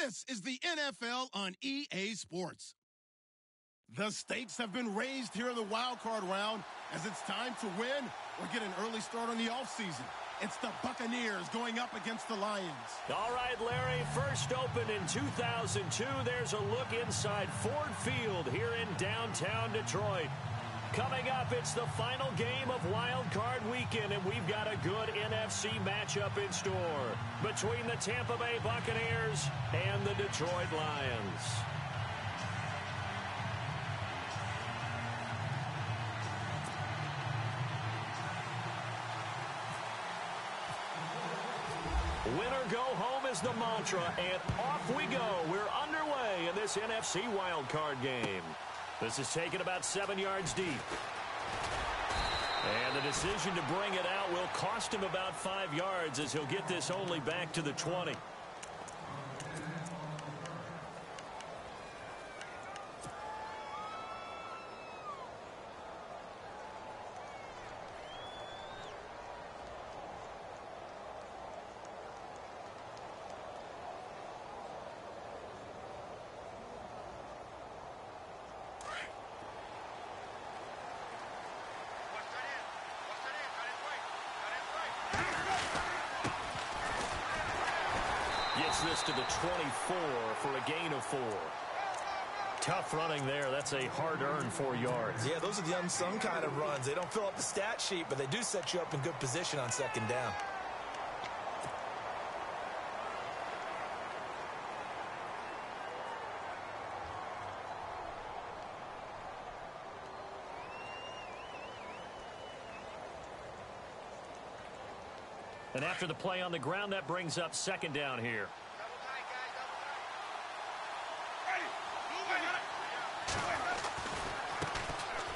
This is the NFL on EA Sports. The stakes have been raised here in the wild card round as it's time to win or get an early start on the offseason. It's the Buccaneers going up against the Lions. All right, Larry, first opened in 2002. There's a look inside Ford Field here in downtown Detroit. Coming up, it's the final game of Wild Card Weekend, and we've got a good NFC matchup in store between the Tampa Bay Buccaneers and the Detroit Lions. Winner go home is the mantra, and off we go. We're underway in this NFC wildcard game. This is taken about 7 yards deep. And the decision to bring it out will cost him about 5 yards as he'll get this only back to the 20. This to the 24 for a gain of 4. Tough running there. That's a hard-earned 4 yards. Yeah, those are the unsung kind of runs. They don't fill up the stat sheet, but they do set you up in good position on second down. And after the play on the ground, that brings up second down here.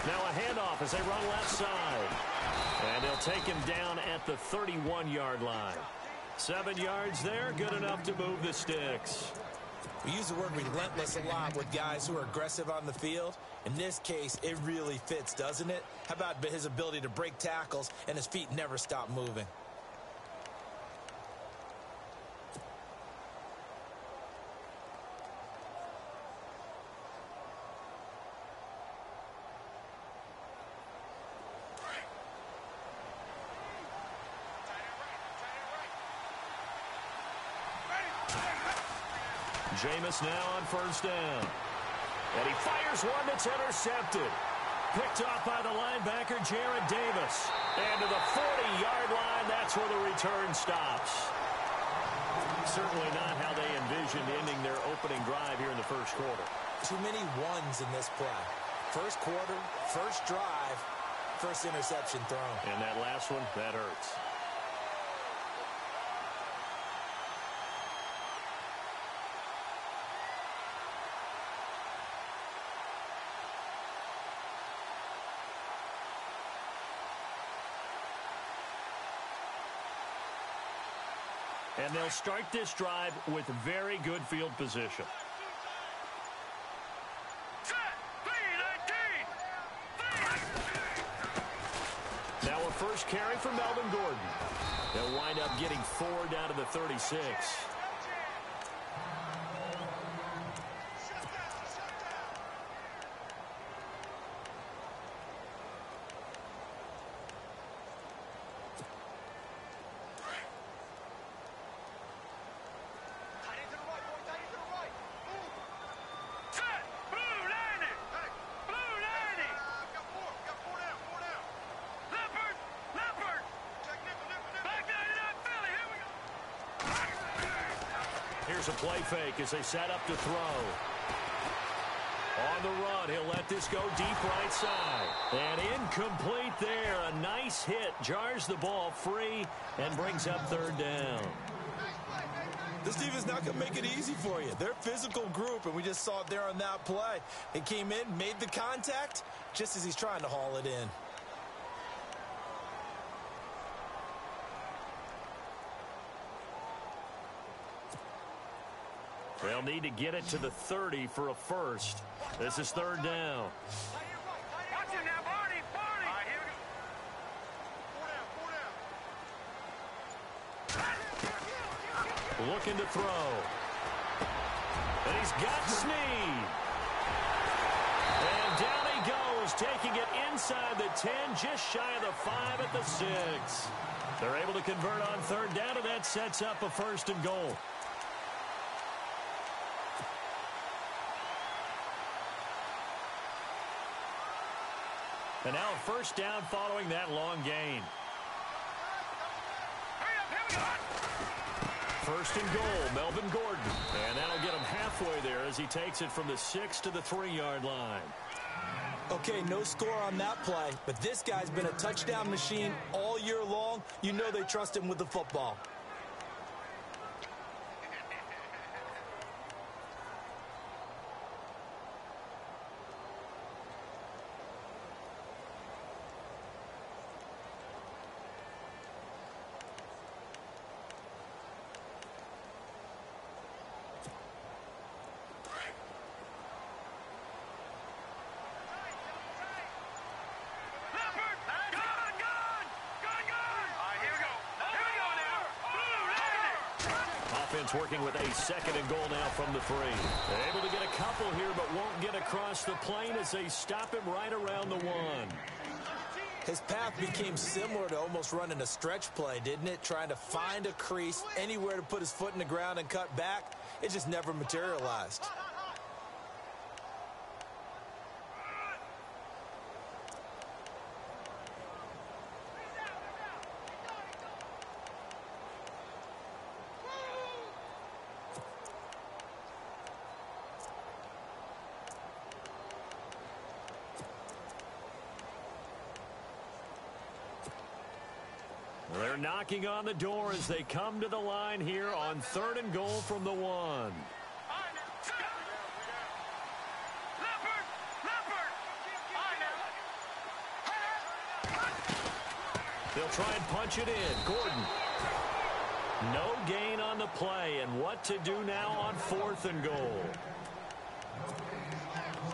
Now a handoff as they run left side. And they'll take him down at the 31-yard line. 7 yards there, good enough to move the sticks. We use the word relentless a lot with guys who are aggressive on the field. In this case, it really fits, doesn't it? How about his ability to break tackles and his feet never stop moving? Jameis now on first down. And he fires one that's intercepted. Picked off by the linebacker, Jared Davis. And to the 40-yard line, that's where the return stops. Certainly not how they envisioned ending their opening drive here in the first quarter. Too many ones in this play. First quarter, first drive, first interception thrown. And that last one, that hurts. And they'll start this drive with very good field position. Now a first carry for Melvin Gordon. They'll wind up getting 4 down to the 36. Here's a play fake as they set up to throw. On the run, he'll let this go deep right side. And incomplete there. A nice hit. Jars the ball free and brings up third down. This defense is not going to make it easy for you. They're a physical group, and we just saw it there on that play. They came in, made the contact, just as he's trying to haul it in. They'll need to get it to the 30 for a first. This is third down. Watch him now, Barney! Barney! All right, here we go. Looking to throw. And he's got Snead. And down he goes, taking it inside the 10, just shy of the 5 at the 6. They're able to convert on third down, and that sets up a 1st and goal. And now a 1st down following that long gain. 1st and goal, Melvin Gordon. And that'll get him halfway there as he takes it from the 6 to the 3-yard line. Okay, no score on that play, but this guy's been a touchdown machine all year long. You know they trust him with the football. Working with a 2nd and goal now from the 3. They're able to get a couple here, but won't get across the plane as they stop him right around the 1. His path became similar to almost running a stretch play, didn't it? Trying to find a crease, anywhere to put his foot in the ground and cut back. It just never materialized. They're knocking on the door as they come to the line here on 3rd and goal from the 1. They'll try and punch it in. Gordon. No gain on the play, and what to do now on 4th and goal.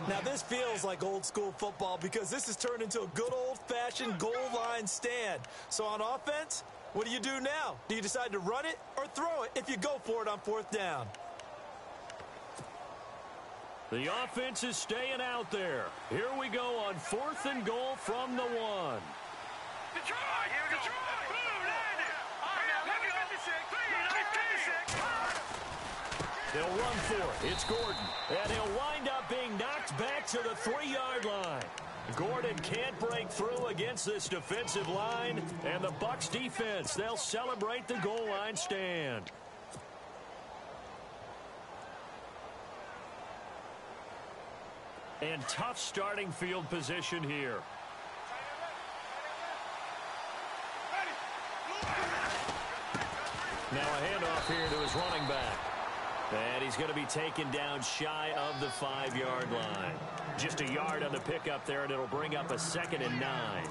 Now, this feels like old-school football because this has turned into a good old-fashioned goal line stand. So on offense, what do you do now? Do you decide to run it or throw it if you go for it on 4th down? The offense is staying out there. Here we go on 4th and goal from the 1. Detroit! Here we go. Detroit! Blue landed! They'll run for it. It's Gordon. And he'll wind up being knocked back to the 3-yard line. Gordon can't break through against this defensive line. And the Bucs defense, they'll celebrate the goal line stand. And tough starting field position here. Now a handoff here to his running back. And he's going to be taken down shy of the 5-yard line. Just a yard on the pickup there, and it'll bring up a 2nd and 9.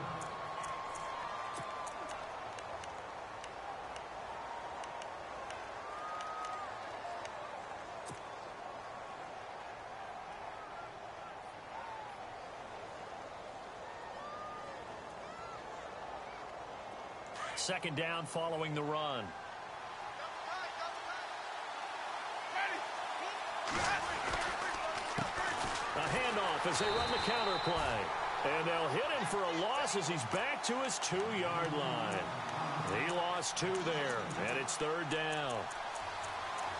Second down following the run. A handoff as they run the counter play. And they'll hit him for a loss as he's back to his 2-yard line. He lost 2 there, and it's 3rd down.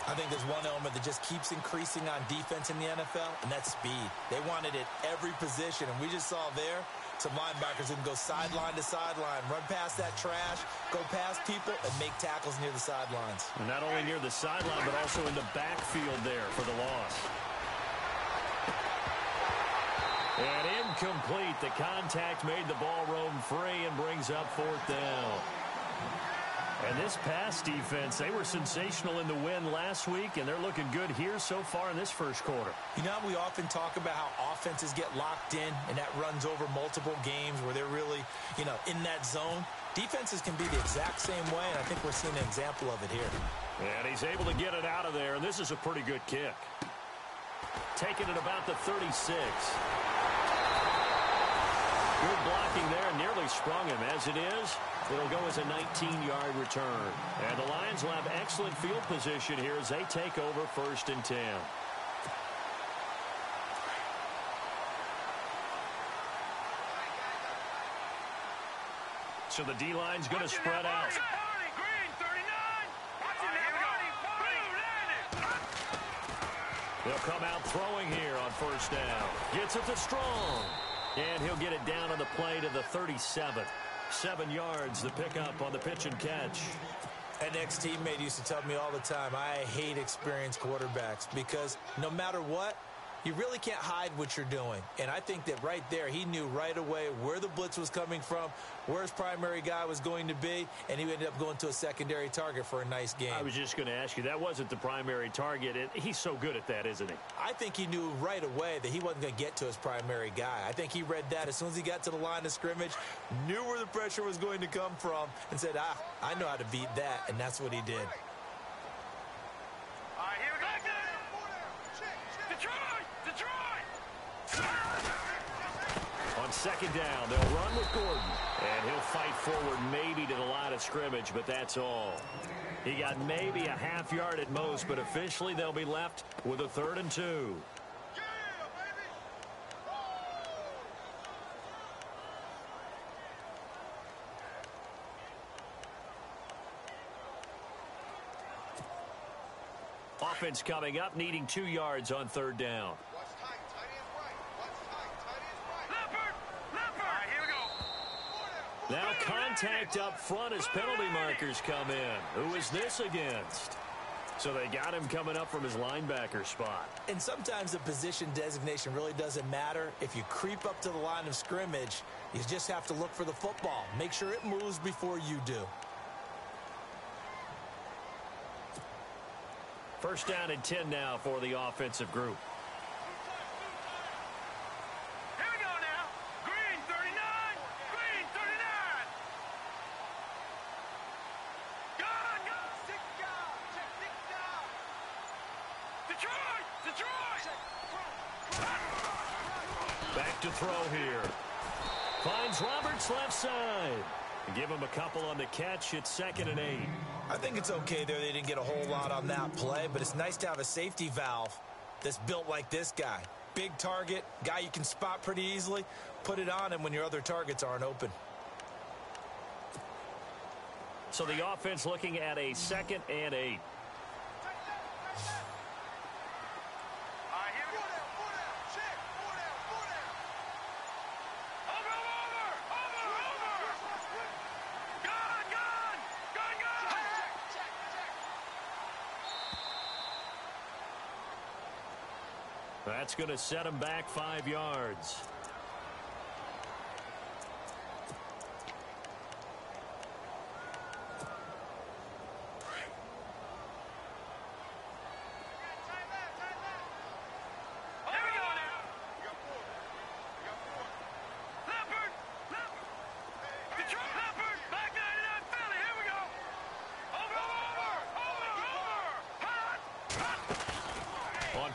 I think there's one element that just keeps increasing on defense in the NFL, and that's speed. They want it at every position, and we just saw there some linebackers who can go sideline to sideline, run past that trash, go past people, and make tackles near the sidelines. And not only near the sideline, but also in the backfield there for the loss. And incomplete. The contact made the ball roam free and brings up 4th down. And this pass defense, they were sensational in the win last week, and they're looking good here so far in this first quarter. You know, we often talk about how offenses get locked in, and that runs over multiple games where they're really, in that zone. Defenses can be the exact same way, and I think we're seeing an example of it here. And he's able to get it out of there, and this is a pretty good kick. Taking it about the 36. Good blocking there, nearly sprung him. As it is, it'll go as a 19-yard return. And the Lions will have excellent field position here as they take over 1st and 10. So the D-line's going to spread out. They'll come out throwing here on first down. Gets it to Strong. And he'll get it down on the play to the 37. 7 yards to pick up on the pitch and catch. An ex-teammate used to tell me all the time, I hate experienced quarterbacks because no matter what, you really can't hide what you're doing. And I think that right there, he knew right away where the blitz was coming from, where his primary guy was going to be, and he ended up going to a secondary target for a nice game. I was just going to ask you, that wasn't the primary target. He's so good at that, isn't he? I think he knew right away that he wasn't going to get to his primary guy. I think he read that as soon as he got to the line of scrimmage, knew where the pressure was going to come from, and said, I know how to beat that, and that's what he did. On second down, they'll run with Gordon. And he'll fight forward maybe to the line of scrimmage, but that's all. He got maybe a half yard at most, but officially they'll be left with a 3rd and 2. Offense coming up, needing 2 yards on 3rd down. Now contact up front as penalty markers come in. Who is this against? So they got him coming up from his linebacker spot. And sometimes the position designation really doesn't matter. If you creep up to the line of scrimmage, you just have to look for the football. Make sure it moves before you do. First down and 10 now for the offensive group. Here we go now. Green 39. Green 39. Gun. 6 down. Check 6 down. Detroit. Back to throw here. Finds Roberts left side. Give him a couple on the catch. It's 2nd and 8. I think it's okay there. They didn't get a whole lot on that play, but it's nice to have a safety valve that's built like this guy. Big target, guy you can spot pretty easily. Put it on him when your other targets aren't open. So the offense looking at a 2nd and 8. That's going to set him back 5 yards.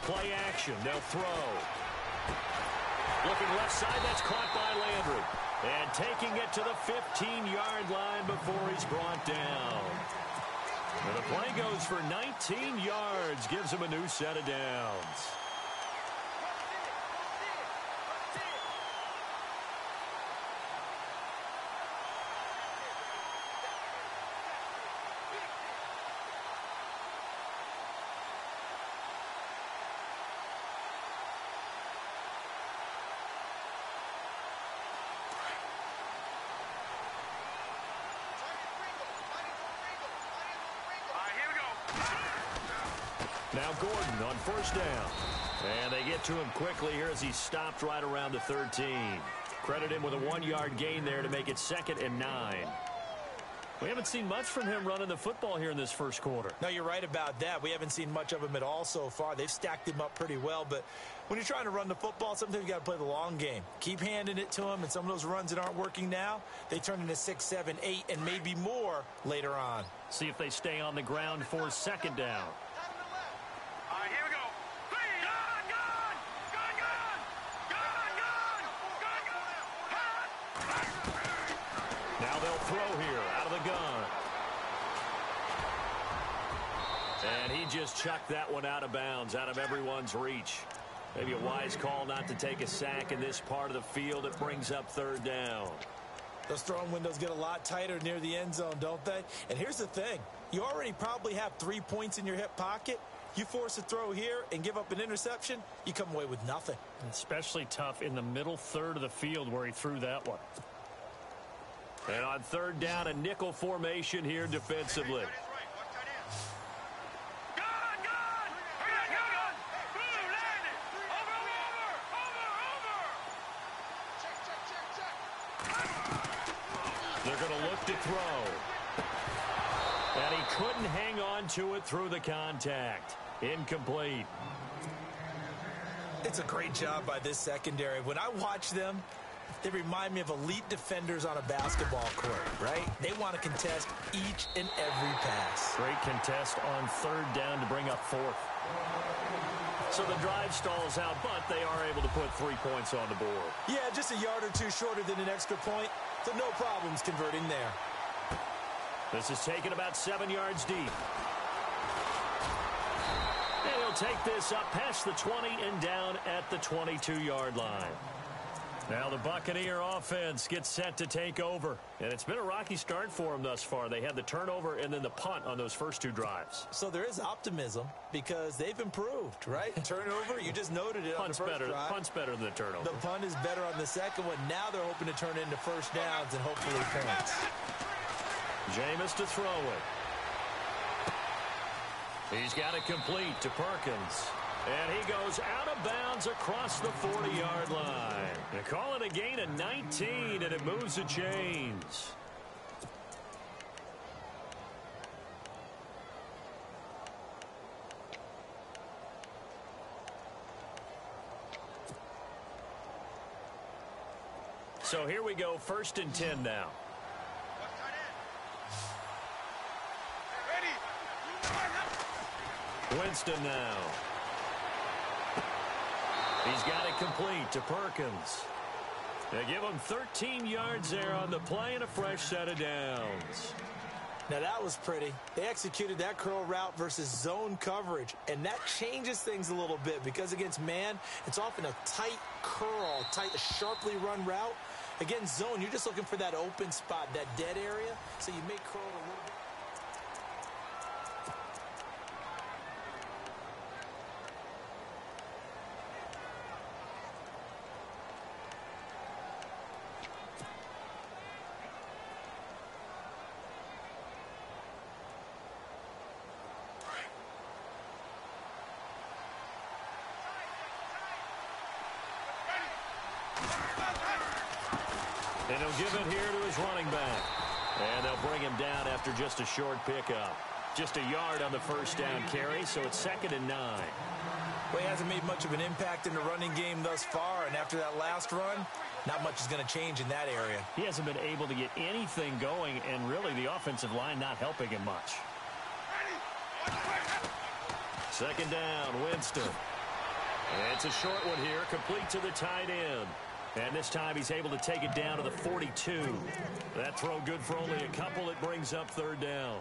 Play action. They'll throw. Looking left side. That's caught by Landry. And taking it to the 15-yard line before he's brought down. And the play goes for 19 yards. Gives him a new set of downs. Now Gordon on first down. And they get to him quickly here as he stopped right around the 13. Credit him with a 1-yard gain there to make it 2nd and 9. We haven't seen much from him running the football here in this first quarter. No, you're right about that. We haven't seen much of him at all so far. They've stacked him up pretty well. But when you're trying to run the football, sometimes you got to play the long game. Keep handing it to him. And some of those runs that aren't working now, they turn into 6, 7, 8, and maybe more later on. See if they stay on the ground for 2nd down. Now they'll throw here out of the gun. And he just chucked that one out of bounds, out of everyone's reach. Maybe a wise call not to take a sack in this part of the field. It brings up 3rd down. Those throwing windows get a lot tighter near the end zone, don't they? And here's the thing. You already probably have 3 points in your hip pocket. You force a throw here and give up an interception, you come away with nothing. Especially tough in the middle third of the field where he threw that one. And on third down, a nickel formation here defensively. They're going to look to throw. And he couldn't hang on to it through the contact. Incomplete. It's a great job by this secondary. When I watch them, they remind me of elite defenders on a basketball court, right? They want to contest each and every pass. Great contest on third down to bring up fourth. So the drive stalls out, but they are able to put 3 points on the board. Yeah, just a yard or two shorter than an extra point, so no problems converting there. This is taken about 7 yards deep. And he'll take this up past the 20 and down at the 22-yard line. Now the Buccaneer offense gets set to take over. And it's been a rocky start for them thus far. They had the turnover and then the punt on those first 2 drives. So there is optimism because they've improved, right? Turnover, you just noted it on the first drive. Punt's better than the turnover. The punt is better on the second one. Now they're hoping to turn it into first downs and hopefully points. Jameis to throw it. He's got it complete to Perkins. And he goes out of bounds across the 40-yard line. They call it a gain of 19, and it moves the chains. So here we go, 1st and 10 now. Winston now. He's got it complete to Perkins. They give him 13 yards there on the play and a fresh set of downs. Now that was pretty. They executed that curl route versus zone coverage, and that changes things a little bit because against man, it's often a tight curl, sharply run route. Against zone, you're just looking for that open spot, that dead area, so you may curl it a little bit. And he'll give it here to his running back. And they'll bring him down after just a short pickup. Just a yard on the first down carry, so it's 2nd and 9. Well, he hasn't made much of an impact in the running game thus far, and after that last run, not much is going to change in that area. He hasn't been able to get anything going, and really the offensive line not helping him much. 2nd down, Winston. It's a short one here, complete to the tight end. And this time he's able to take it down to the 42. That throw good for only a couple. It brings up 3rd down.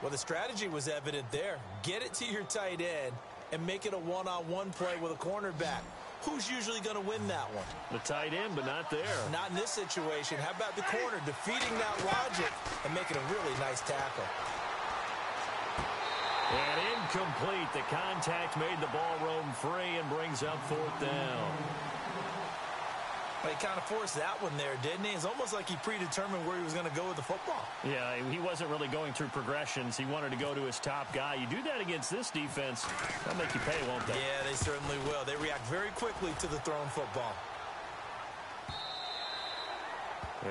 Well, the strategy was evident there. Get it to your tight end and make it a one-on-one play with a cornerback. Who's usually going to win that one? The tight end, but not there. Not in this situation. How about the corner defeating that logic and making a really nice tackle? And incomplete. The contact made the ball roam free and brings up 4th down. Well, he kind of forced that one there, didn't he? It's almost like he predetermined where he was going to go with the football. Yeah, he wasn't really going through progressions. He wanted to go to his top guy. You do that against this defense, they'll make you pay, won't they? Yeah, they certainly will. They react very quickly to the thrown football.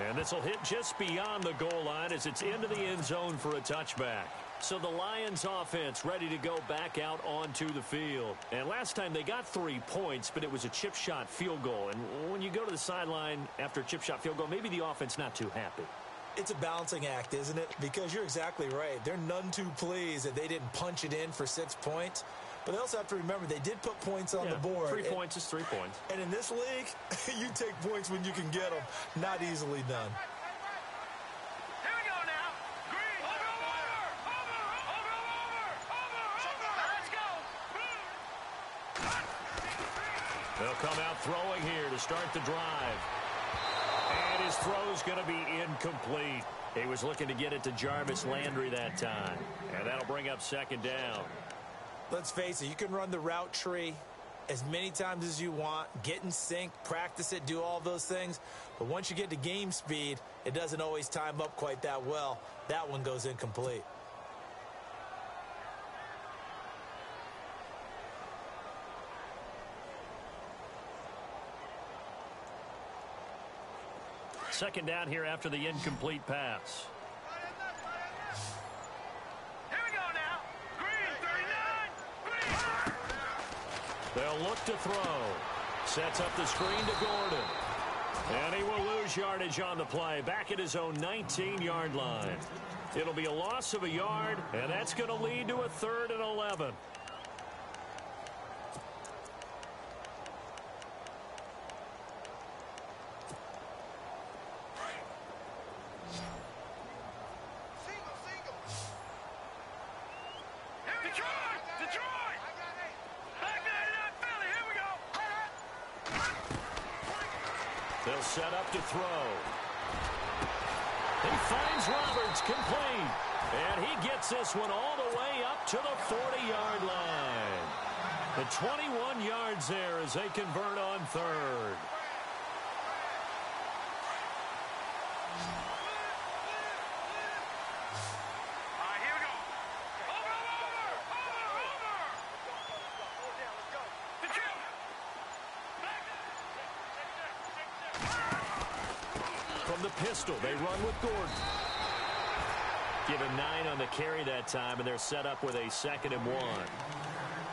And this will hit just beyond the goal line as it's into the end zone for a touchback. So the Lions offense ready to go back out onto the field. And last time they got 3 points, but it was a chip shot field goal. And when you go to the sideline after a chip shot field goal, maybe the offense not too happy. It's a balancing act, isn't it? Because you're exactly right. They're none too pleased that they didn't punch it in for 6 points. But they also have to remember they did put points on the board. 3 points is 3 points. And in this league, you take points when you can get them. Not easily done. They'll come out throwing here to start the drive. And his throw's going to be incomplete. He was looking to get it to Jarvis Landry that time. And that'll bring up second down. Let's face it, you can run the route tree as many times as you want, get in sync, practice it, do all those things. But once you get to game speed, it doesn't always time up quite that well. That one goes incomplete. Second down here after the incomplete pass. Here we go now. Green, 39. Green. They'll look to throw. Sets up the screen to Gordon. And he will lose yardage on the play. Back at his own 19-yard line. It'll be a loss of a yard, and that's going to lead to a 3rd and 11. They'll set up to throw. He finds Roberts complete. And he gets this one all the way up to the 40-yard line. The 21 yards there as they convert on 3rd. From the pistol, they run with Gordon. Give him 9 on the carry that time, and they're set up with a 2nd and 1.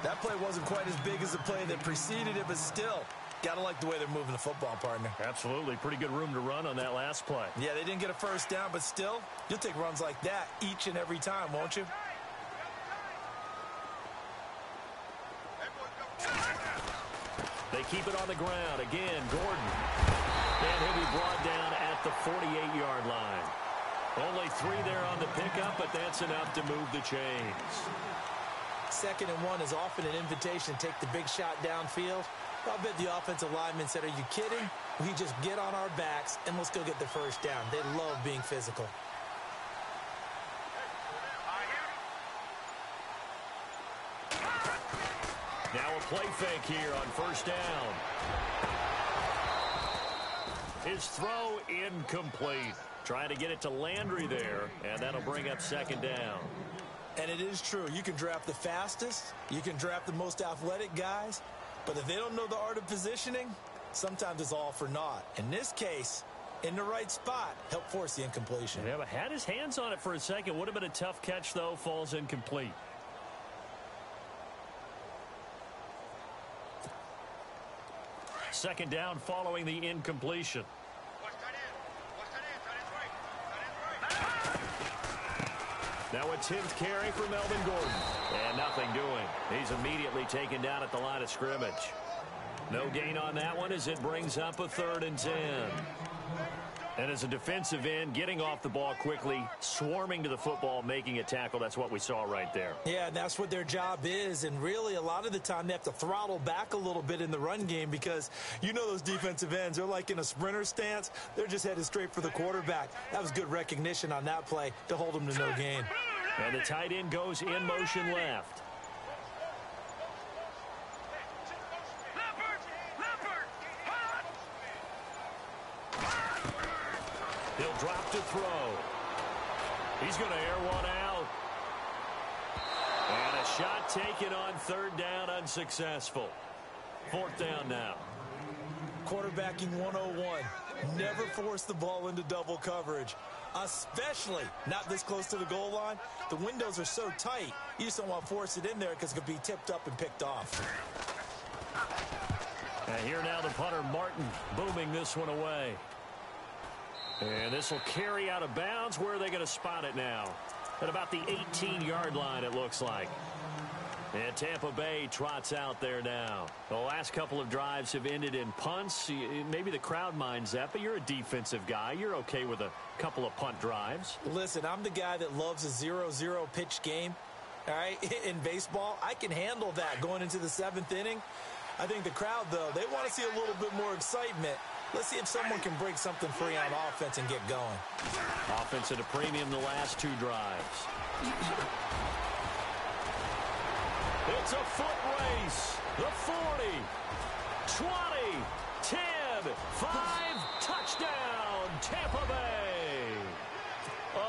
That play wasn't quite as big as the play that preceded it, but still, gotta like the way they're moving the football, partner. Absolutely. Pretty good room to run on that last play. Yeah, they didn't get a first down, but still, you'll take runs like that each and every time, won't you? They keep it on the ground. Again, Gordon. And he'll be brought down at the 48-yard line. Only 3 there on the pickup, but that's enough to move the chains. 2nd and 1 is often an invitation to take the big shot downfield. I bet the offensive linemen said, are you kidding? We just get on our backs and let's go get the first down. They love being physical. Now a play fake here on first down. His throw incomplete. Trying to get it to Landry there, and that'll bring up 2nd down. And it is true. You can draft the fastest. You can draft the most athletic guys. But if they don't know the art of positioning, sometimes it's all for naught. In this case, in the right spot, help force the incompletion. Yeah, but had his hands on it for a second. Would have been a tough catch, though. Falls incomplete. Second down following the incompletion. Now a 10th carry for Melvin Gordon. And nothing doing. He's immediately taken down at the line of scrimmage. No gain on that one as it brings up a 3rd and 10. And as a defensive end, getting off the ball quickly, swarming to the football, making a tackle. That's what we saw right there. Yeah, and that's what their job is. And really, a lot of the time, they have to throttle back a little bit in the run game because you know those defensive ends, they're like in a sprinter stance. They're just headed straight for the quarterback. That was good recognition on that play to hold them to no gain. And the tight end goes in motion left. He'll drop to throw. He's going to air one out. And a shot taken on 3rd down, unsuccessful. 4th down now. Quarterbacking 101. Never force the ball into double coverage, especially not this close to the goal line. The windows are so tight, you just don't want to force it in there because it could be tipped up and picked off. And here now the punter, Martin, booming this one away. And this will carry out of bounds. Where are they going to spot it now? At about the 18-yard line, it looks like. And Tampa Bay trots out there now. The last couple of drives have ended in punts. Maybe the crowd minds that, but you're a defensive guy. You're okay with a couple of punt drives. Listen, I'm the guy that loves a 0-0 pitch game. All right, in baseball, I can handle that going into the 7th inning. I think the crowd, though, they want to see a little bit more excitement. Let's see if someone can break something free on offense and get going. Offense at a premium the last two drives. It's a foot race. The 40, 20, 10, 5, touchdown, Tampa Bay.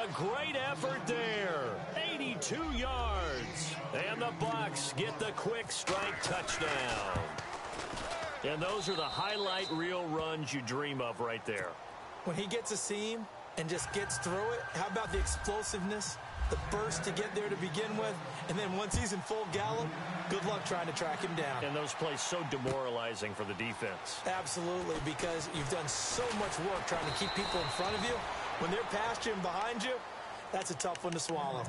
A great effort there. 82 yards. And the Bucs get the quick strike touchdown. And those are the highlight reel runs you dream of right there. When he gets a seam and just gets through it, how about the explosiveness, the burst to get there to begin with, and then once he's in full gallop, good luck trying to track him down. And those plays so demoralizing for the defense. Absolutely, because you've done so much work trying to keep people in front of you. When they're past you and behind you, that's a tough one to swallow.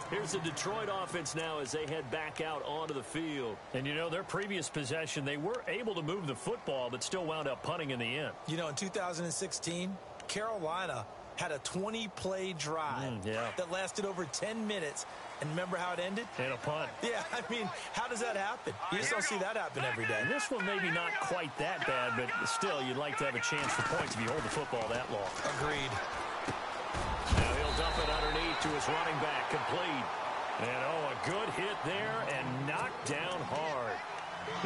Here's the Detroit offense now as they head back out onto the field. And, you know, their previous possession, they were able to move the football, but still wound up punting in the end. You know, in 2016, Carolina had a 20-play drive that lasted over 10 minutes. And remember how it ended? And a punt. Yeah, I mean, how does that happen? You just don't see that happen every day. And this one maybe not quite that bad, but still, you'd like to have a chance for points if you hold the football that long. Agreed. Now he'll dump it underneath to his running back, complete. And, a good hit there and knocked down hard.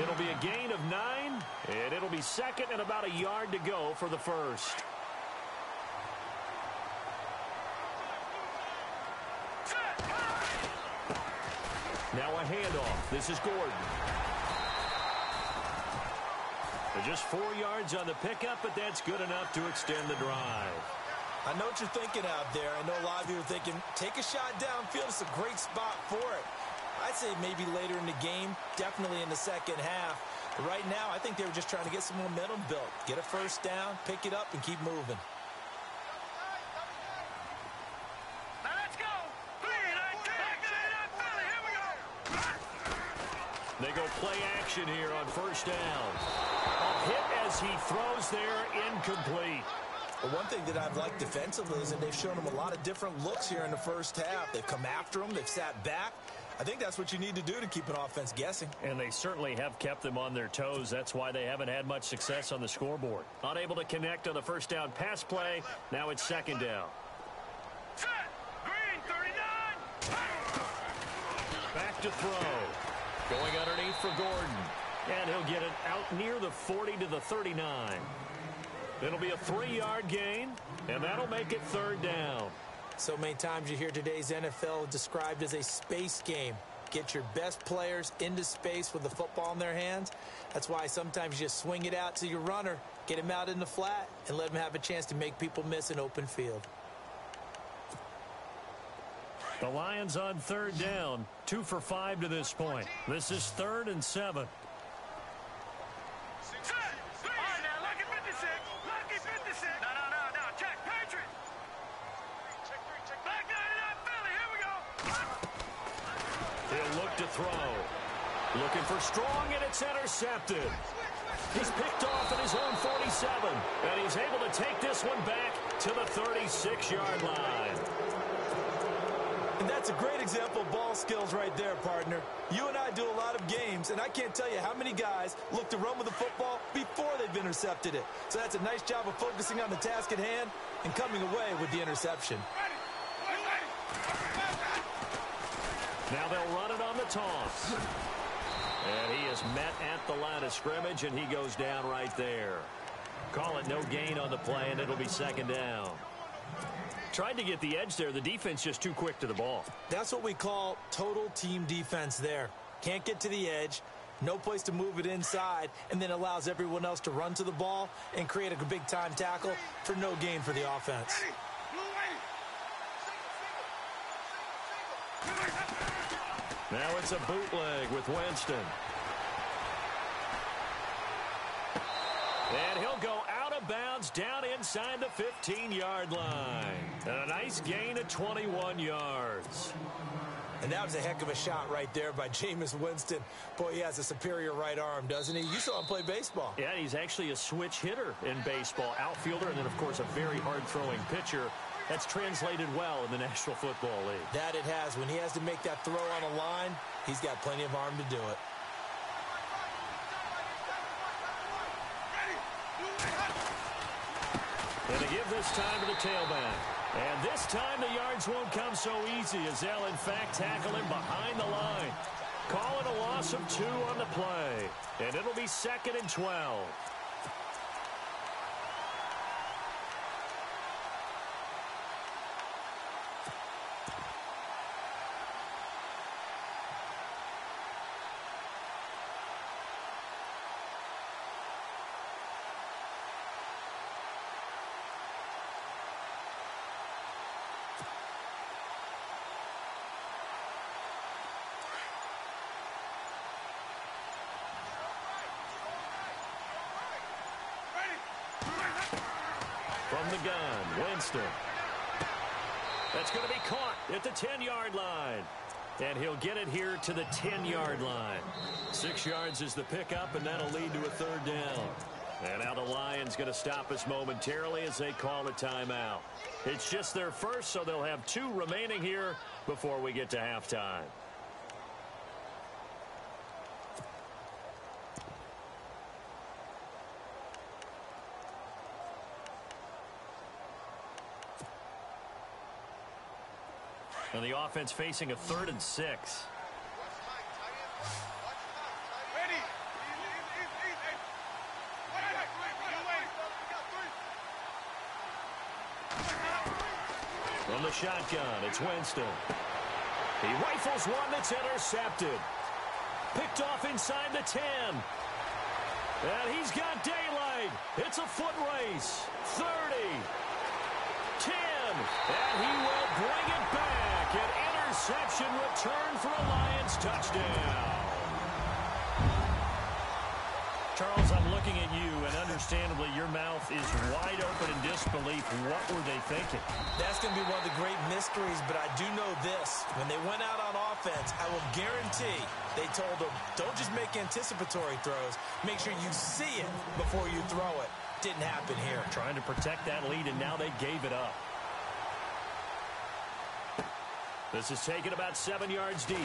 It'll be a gain of 9, and it'll be second and about a yard to go for the first. Now a handoff. This is Gordon. Just 4 yards on the pickup, but that's good enough to extend the drive. I know what you're thinking out there. I know a lot of you are thinking, take a shot downfield. It's a great spot for it. I'd say maybe later in the game, definitely in the second half. But right now, I think they were just trying to get some momentum built. Get a first down, pick it up, and keep moving. Now let's go. Here we go. They go play action here on first down. A hit as he throws there, incomplete. But one thing that I've liked defensively is that they've shown them a lot of different looks here in the first half. They've come after them. They've sat back. I think that's what you need to do to keep an offense guessing. And they certainly have kept them on their toes. That's why they haven't had much success on the scoreboard. Unable to connect on the first down pass play. Now it's second down. Set. Green 39. Back to throw. Going underneath for Gordon. And he'll get it out near the 40 to the 39. It'll be a 3-yard gain, and that'll make it third down. So many times you hear today's NFL described as a space game. Get your best players into space with the football in their hands. That's why sometimes you just swing it out to your runner, get him out in the flat, and let him have a chance to make people miss an open field. The Lions on third down, 2 for 5 to this point. This is 3rd and 7. Throw. Looking for strong, and it's intercepted. He's picked off at his own 47, and he's able to take this one back to the 36-yard line. And that's a great example of ball skills right there, partner. You and I do a lot of games, and I can't tell you how many guys look to run with the football before they've intercepted it. So that's a nice job of focusing on the task at hand and coming away with the interception. Now they'll run it on the toss. And he is met at the line of scrimmage, and he goes down right there. Call it no gain on the play, and it'll be second down. Tried to get the edge there. The defense just too quick to the ball. That's what we call total team defense there. Can't get to the edge, no place to move it inside, and then allows everyone else to run to the ball and create a big-time tackle for no gain for the offense. Now it's a bootleg with Winston. And he'll go out of bounds down inside the 15-yard line. And a nice gain of 21 yards. And that was a heck of a shot right there by Jameis Winston. Boy, he has a superior right arm, doesn't he? You saw him play baseball. Yeah, he's actually a switch hitter in baseball. Outfielder, and then, of course, a very hard-throwing pitcher. That's translated well in the National Football League. That it has. When he has to make that throw on a line, he's got plenty of arm to do it. And they give this time to the tailback. And this time the yards won't come so easy as they'll, in fact, tackle him behind the line. Call it a loss of 2 on the play. And it'll be 2nd and 12. From the gun, Winston. That's going to be caught at the 10-yard line. And he'll get it here to the 10-yard line. 6 yards is the pickup, and that'll lead to a 3rd down. And now the Lions going to stop us momentarily as they call a timeout. It's just their first, so they'll have 2 remaining here before we get to halftime. And the offense facing a 3rd and 6. From the shotgun, it's Winston. He rifles one that's intercepted. Picked off inside the 10. And he's got daylight. It's a foot race. 30. 10. And he will bring it back. An interception return for a Lions touchdown. Charles, I'm looking at you, and understandably, your mouth is wide open in disbelief. What were they thinking? That's going to be one of the great mysteries, but I do know this. When they went out on offense, I will guarantee they told them, don't just make anticipatory throws. Make sure you see it before you throw it. Didn't happen here. Trying to protect that lead, and now they gave it up. This is taken about 7 yards deep.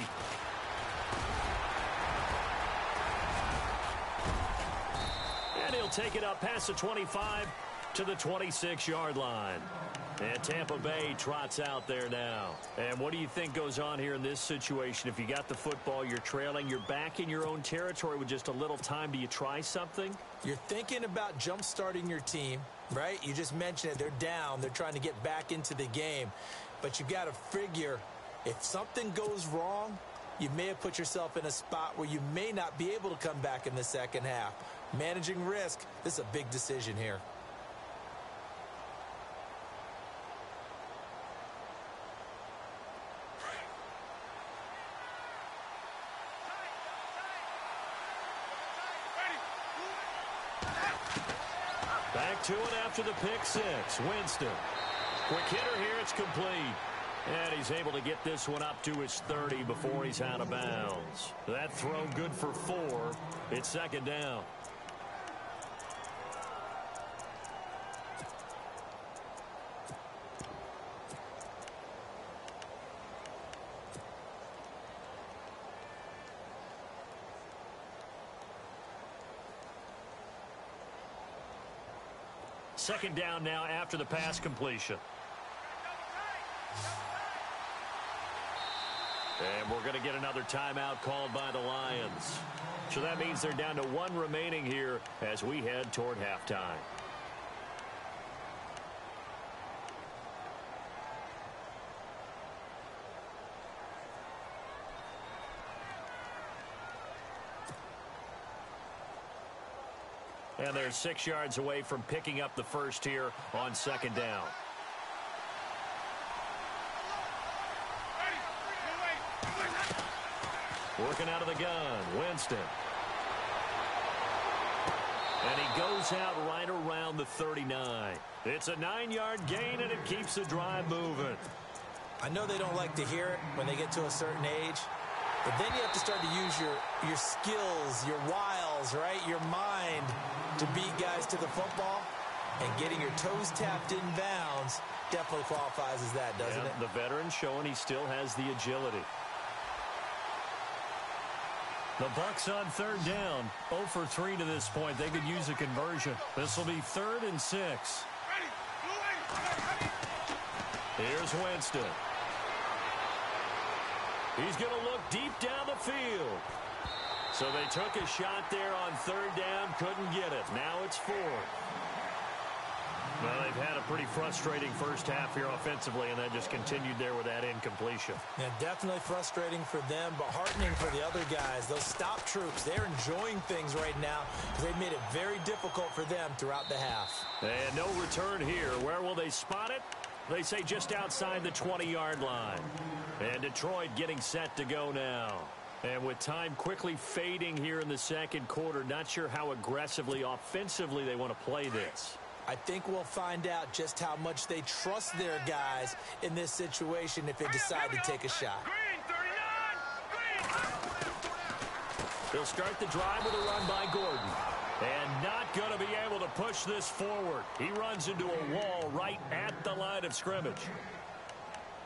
And he'll take it up past the 25 to the 26-yard line. And Tampa Bay trots out there now. And what do you think goes on here in this situation? If you got the football, you're trailing, you're back in your own territory with just a little time. Do you try something? You're thinking about jump-starting your team, right? You just mentioned it. They're down. They're trying to get back into the game. But you got to figure if something goes wrong, you may have put yourself in a spot where you may not be able to come back in the second half. Managing risk, this is a big decision here. Back to it after the pick 6. Winston. Quick hitter here. It's complete. And he's able to get this one up to his 30 before he's out of bounds. That throw good for 4. It's 2nd down. Second down now after the pass completion. And we're going to get another timeout called by the Lions. So that means they're down to 1 remaining here as we head toward halftime. And they're 6 yards away from picking up the first here on 2nd down. Working out of the gun, Winston. And he goes out right around the 39. It's a 9-yard gain, and it keeps the drive moving. I know they don't like to hear it when they get to a certain age, but then you have to start to use your skills, your wiles, right, your mind to beat guys to the football. And getting your toes tapped in bounds definitely qualifies as that, doesn't it? The veteran showing he still has the agility. The Bucs on 3rd down, 0 for 3 to this point. They could use a conversion. This will be 3rd and 6. Here's Winston. He's going to look deep down the field. So they took a shot there on third down, couldn't get it. Now it's fourth. Well, they've had a pretty frustrating first half here offensively, and that just continued there with that incompletion. Yeah, definitely frustrating for them, but heartening for the other guys. Those stop troops, they're enjoying things right now because they've made it very difficult for them throughout the half. And no return here. Where will they spot it? They say just outside the 20-yard line. And Detroit getting set to go now. And with time quickly fading here in the second quarter, not sure how aggressively, offensively they want to play this. I think we'll find out just how much they trust their guys in this situation if they decide to take a shot. They'll start the drive with a run by Gordon. And not going to be able to push this forward. He runs into a wall right at the line of scrimmage.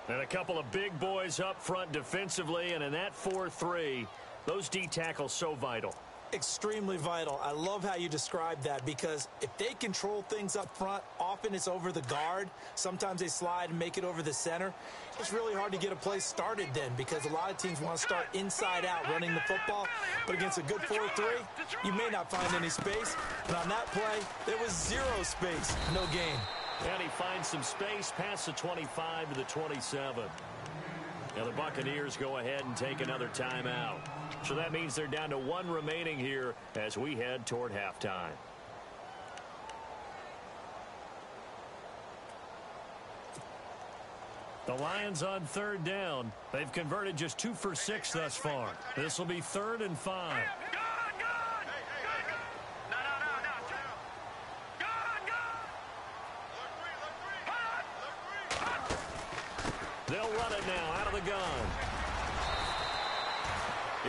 And a couple of big boys up front defensively, and in that 4-3, those D tackles so vital. Extremely vital. I love how you describe that because if they control things up front, often it's over the guard. Sometimes they slide and make it over the center. It's really hard to get a play started then because a lot of teams want to start inside out running the football. But against a good 4-3, you may not find any space. But on that play, there was zero space, no gain. And he finds some space past the 25 to the 27. Now the Buccaneers go ahead and take another timeout. So that means they're down to one remaining here as we head toward halftime. The Lions on third down. They've converted just 2 for 6 thus far. This will be 3rd and 5. They'll run it now out of the gun.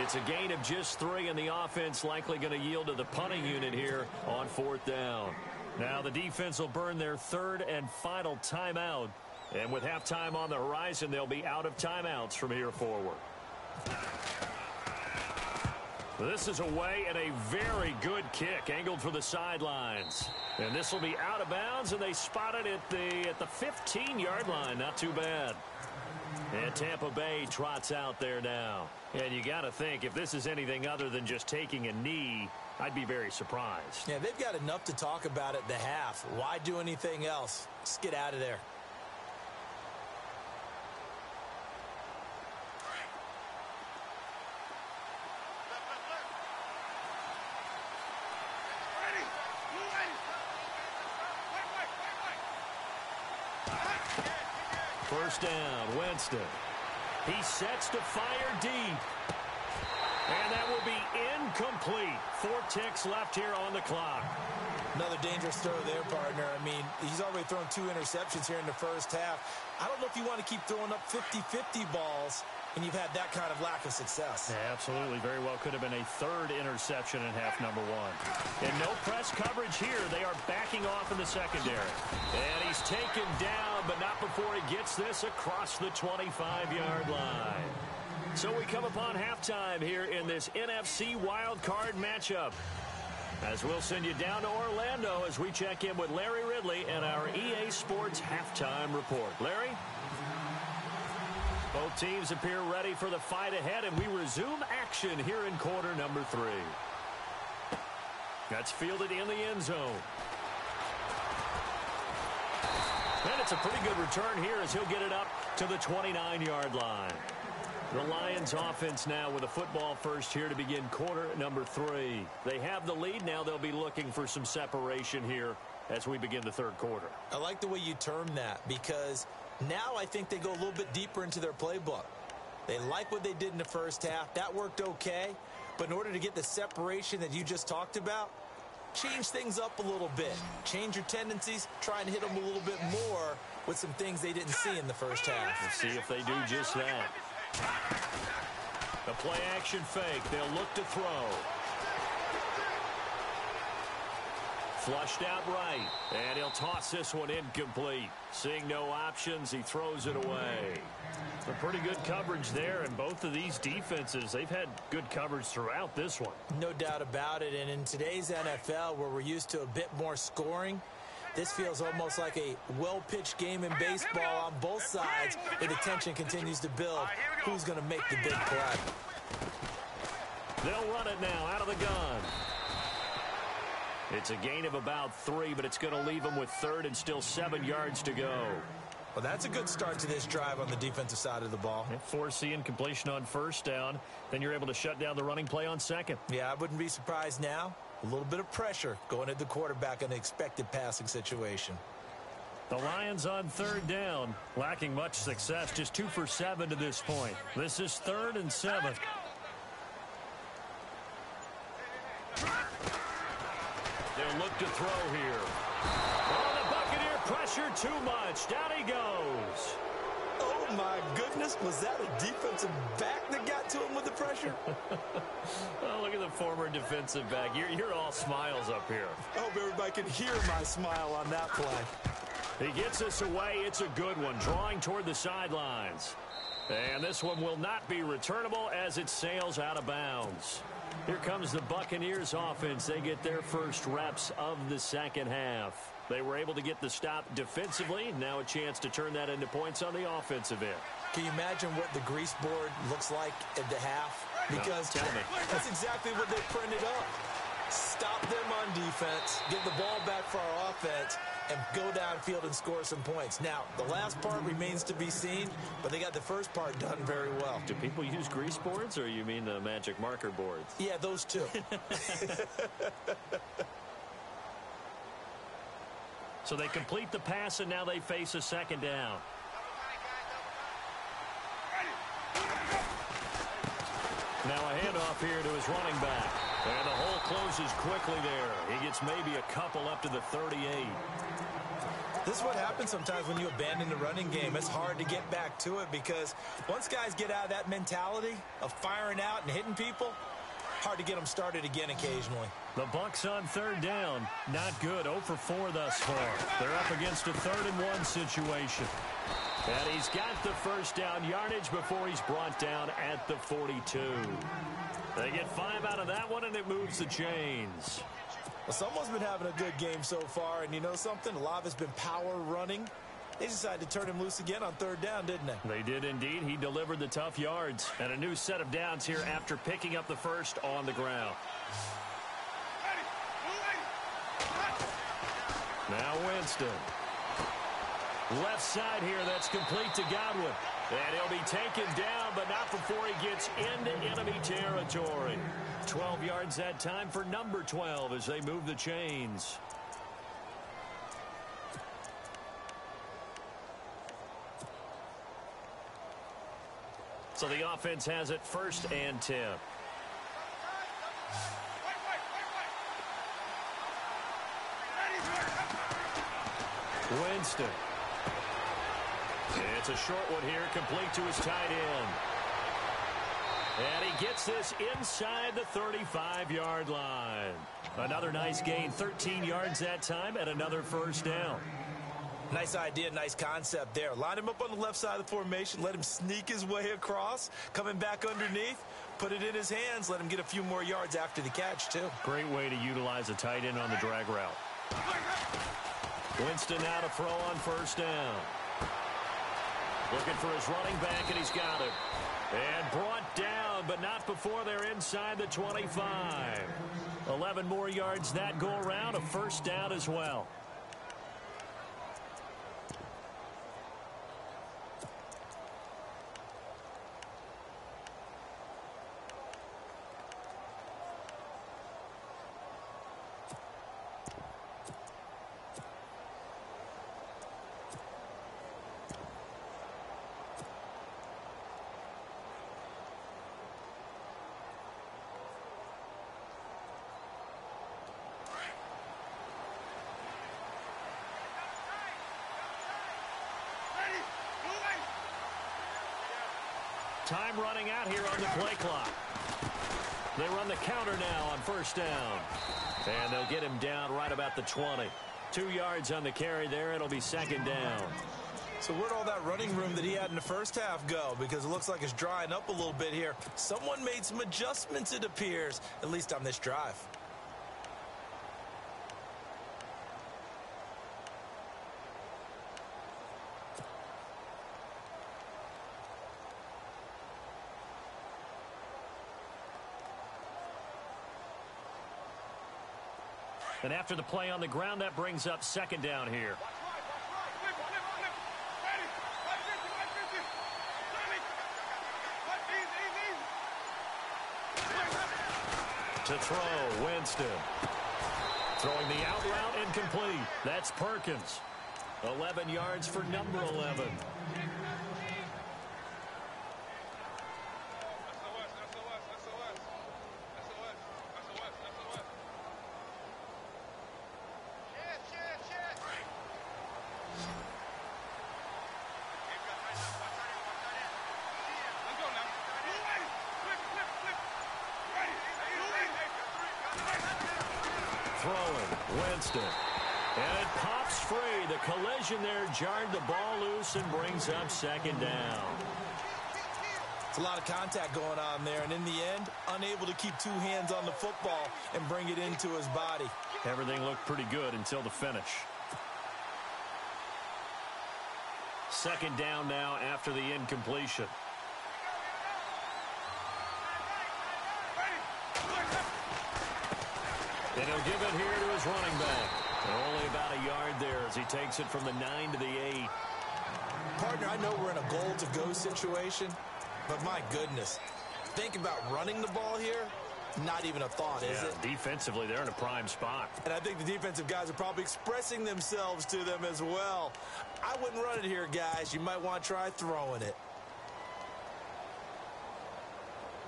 It's a gain of just 3, and the offense likely going to yield to the punting unit here on 4th down. Now the defense will burn their 3rd and final timeout. And with halftime on the horizon, they'll be out of timeouts from here forward. This is away and a very good kick angled for the sidelines. And this will be out of bounds, and they spot it at the 15-yard line. Not too bad. And Tampa Bay trots out there now. And you got to think, if this is anything other than just taking a knee, I'd be very surprised. Yeah, they've got enough to talk about at the half. Why do anything else? Just get out of there. First down, Winston. He sets to fire deep. And that will be incomplete. 4 ticks left here on the clock. Another dangerous throw there, partner. I mean, he's already thrown 2 interceptions here in the first half. I don't know if you want to keep throwing up 50-50 balls and you've had that kind of lack of success. Yeah, absolutely. Very well could have been a 3rd interception in half number 1. And no press coverage here. They are backing off in the secondary. And he's taken down, but not before he gets this across the 25-yard line. So we come upon halftime here in this NFC Wildcard matchup. As we'll send you down to Orlando as we check in with Larry Ridley and our EA Sports Halftime Report. Larry? Both teams appear ready for the fight ahead, and we resume action here in quarter number 3. That's fielded in the end zone. And it's a pretty good return here as he'll get it up to the 29-yard line. The Lions offense now with a football first here to begin quarter number 3. They have the lead. Now they'll be looking for some separation here as we begin the 3rd quarter. I like the way you term that because now I think they go a little bit deeper into their playbook. They like what they did in the first half. That worked okay. But in order to get the separation that you just talked about, change things up a little bit. Change your tendencies. Try and hit them a little bit more with some things they didn't see in the first half. We'll see if they do just that. The play action fake. They'll look to throw. Flushed out right. And he'll toss this one incomplete. Seeing no options, he throws it away. A pretty good coverage there, and both of these defenses, they've had good coverage throughout this one. No doubt about it. And in today's NFL, where we're used to a bit more scoring, This feels almost like a well-pitched game in baseball on both sides, and the tension continues to build. Who's going to make the big play? They'll run it now out of the gun. It's a gain of about 3, but it's going to leave them with third and still 7 yards to go. Well, that's a good start to this drive on the defensive side of the ball. Forcing completion on first down. Then you're able to shut down the running play on second. Yeah, I wouldn't be surprised now. A little bit of pressure going at the quarterback in an expected passing situation. The Lions on third down, lacking much success, just 2 for 7 to this point. This is 3rd and 7. They'll look to throw here. Oh, the Buccaneer pressure too much. Down he goes. Oh, my goodness. Was that a defensive back that got to him with the pressure? Oh, look at the former defensive back. You're all smiles up here. I hope everybody can hear my smile on that play. He gets us away. It's a good one, drawing toward the sidelines. And this one will not be returnable as it sails out of bounds. Here comes the Buccaneers offense. They get their first reps of the second half. They were able to get the stop defensively. Now a chance to turn that into points on the offensive end. Can you imagine what the grease board looks like at the half? Because no, tell me. That's exactly what they printed up. Stop them on defense, get the ball back for our offense, and go downfield and score some points. Now, the last part remains to be seen, but they got the first part done very well. Do people use grease boards, or you mean the magic marker boards? Yeah, those two. So they complete the pass, and now they face a second down. Now a handoff here to his running back. And the hole closes quickly there. He gets maybe a couple up to the 38. This is what happens sometimes when you abandon the running game. It's hard to get back to it because once guys get out of that mentality of firing out and hitting people, hard to get them started again occasionally. The Bucs on third down. Not good. 0 for 4 thus far. They're up against a 3rd and 1 situation. And he's got the first down yardage before he's brought down at the 42. They get 5 out of that one, and it moves the chains. Well, someone's been having a good game so far, and you know something? A lot of it's been power running. They decided to turn him loose again on third down, didn't they? They did indeed. He delivered the tough yards. And a new set of downs here after picking up the first on the ground. Now Winston. Left side here, that's complete to Godwin. And he'll be taken down, but not before he gets into enemy territory. 12 yards that time for number 12 as they move the chains. So the offense has it 1st and 10. Winston. It's a short one here, complete to his tight end. And he gets this inside the 35-yard line. Another nice gain, 13 yards that time, and another first down. Nice idea, nice concept there. Line him up on the left side of the formation, let him sneak his way across, coming back underneath, put it in his hands, let him get a few more yards after the catch, too. Great way to utilize a tight end on the drag route. Winston now to throw on first down. Looking for his running back, and he's got it. And brought down, but not before they're inside the 25. 11 more yards that go around, a first down as well. Time running out here on the play clock. They run the counter now on first down. And they'll get him down right about the 20. 2 yards on the carry there. It'll be second down. So where'd all that running room that he had in the first half go? Because it looks like it's drying up a little bit here. Someone made some adjustments, it appears, at least on this drive. And after the play on the ground, that brings up second down here. To throw, Winston. Throwing the out route, incomplete. That's Perkins. 11 yards for number 11. Throwing, Winston. And it pops free. The collision there jarred the ball loose and brings up second down. It's a lot of contact going on there, and in the end, unable to keep two hands on the football and bring it into his body. Everything looked pretty good until the finish. Second down now after the incompletion. And he'll give it here to his running back. And only about a yard there as he takes it from the 9 to the 8. Partner, I know we're in a goal-to-go situation, but my goodness, think about running the ball here. Not even a thought, is it? Defensively, they're in a prime spot. And I think the defensive guys are probably expressing themselves to them as well. I wouldn't run it here, guys. You might want to try throwing it.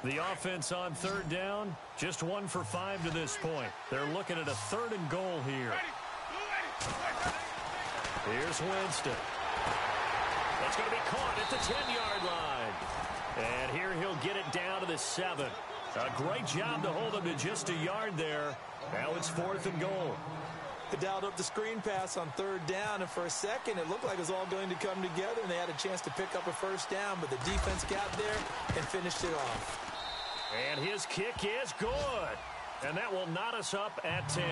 The offense on third down, just 1 for 5 to this point. They're looking at a 3rd and goal here. Here's Winston. That's going to be caught at the 10-yard line. And here he'll get it down to the 7. A great job to hold him to just a yard there. Now it's 4th and goal. They dialed up the screen pass on third down, and for a second it looked like it was all going to come together, and they had a chance to pick up a first down, but the defense got there and finished it off. And his kick is good. And that will knot us up at 10.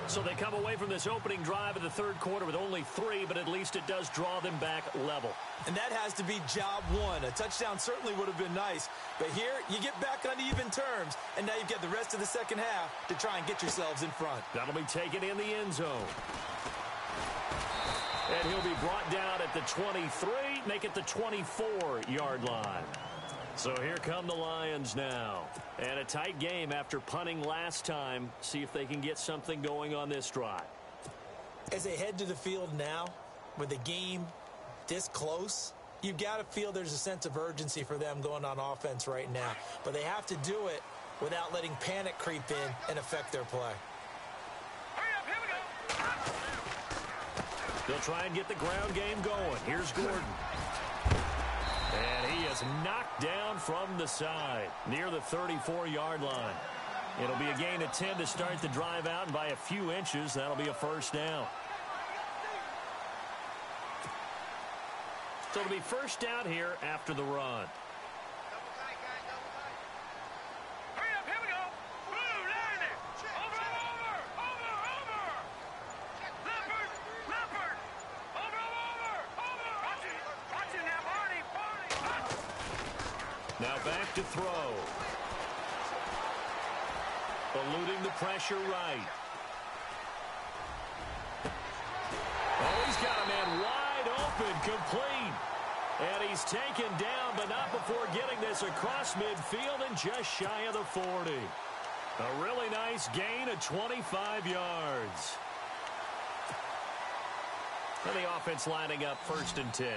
So they come away from this opening drive in the third quarter with only 3, but at least it does draw them back level. And that has to be job one. A touchdown certainly would have been nice. But here, you get back on even terms, and now you've got the rest of the second half to try and get yourselves in front. That'll be taken in the end zone. And he'll be brought down at the 23, make it the 24-yard line. So here come the Lions now. And a tight game after punting last time. See if they can get something going on this drive. As they head to the field now, with the game this close, you've got to feel there's a sense of urgency for them going on offense right now. But they have to do it without letting panic creep in and affect their play. Hurry up, here we go. They'll try and get the ground game going. Here's Gordon. And he is knocked down from the side near the 34-yard line. It'll be a gain of 10 to start the drive out, and by a few inches, that'll be a first down. So it'll be first down here after the run. Hurry up, here we go. Blue, line it. Over. Leopard. Over. Watching now, Barney. Now back to throw. Eluding the pressure right. Oh, he's got a man wide open, complete. And he's taken down, but not before getting this across midfield and just shy of the 40. A really nice gain of 25 yards. And the offense lining up 1st and 10.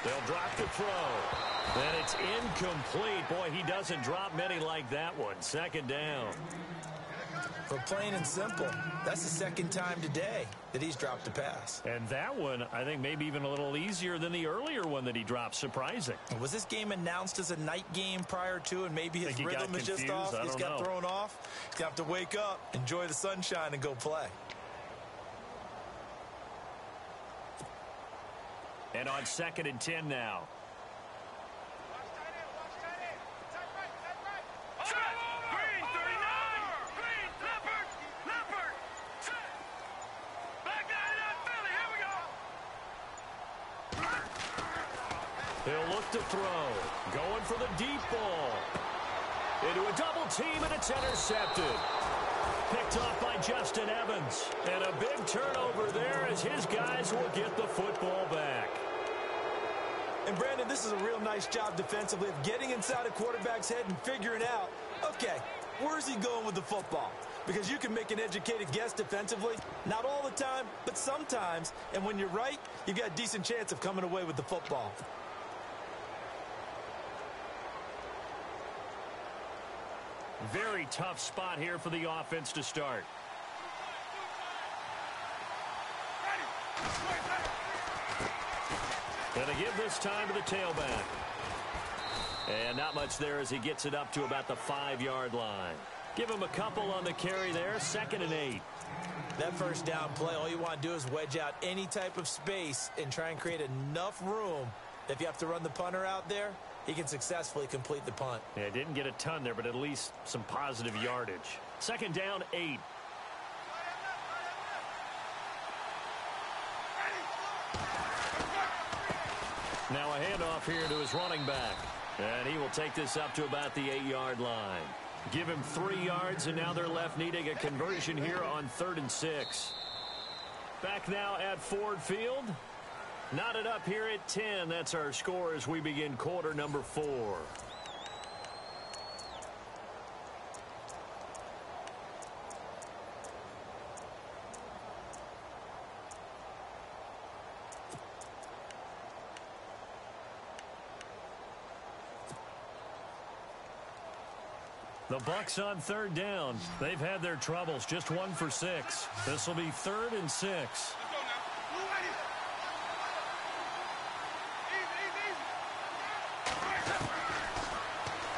They'll drop the throw. And it's incomplete. Boy, he doesn't drop many like that one. Second down. For plain and simple, that's the second time today that he's dropped a pass. And that one, I think, maybe even a little easier than the earlier one that he dropped. Surprising. Was this game announced as a night game prior to, and maybe his rhythm is just off? He's got thrown off. He's got to wake up, enjoy the sunshine, and go play. And on 2nd and 10 now. Green, 39. Green, Leopard. Back down in Philly. Here we go. He'll look to throw. Going for the deep ball. Into a double team, and it's intercepted. Picked off by Justin Evans. And a big turnover there as his guys will get the football back. And, Brandon, this is a real nice job defensively of getting inside a quarterback's head and figuring out, okay, where's he going with the football? Because you can make an educated guess defensively. Not all the time, but sometimes. And when you're right, you've got a decent chance of coming away with the football. Very tough spot here for the offense to start. Gonna give this time to the tailback. And not much there as he gets it up to about the 5-yard line. Give him a couple on the carry there, 2nd and 8. That first down play, all you want to do is wedge out any type of space and try and create enough room that if you have to run the punter out there, he can successfully complete the punt. Yeah, didn't get a ton there, but at least some positive yardage. 2nd down, 8. Now a handoff here to his running back. And he will take this up to about the 8-yard line. Give him 3 yards, and now they're left needing a conversion here on 3rd and 6. Back now at Ford Field. Knotted up here at 10. That's our score as we begin quarter number 4. The Bucs on 3rd down. They've had their troubles, just 1 for 6. This will be 3rd and 6.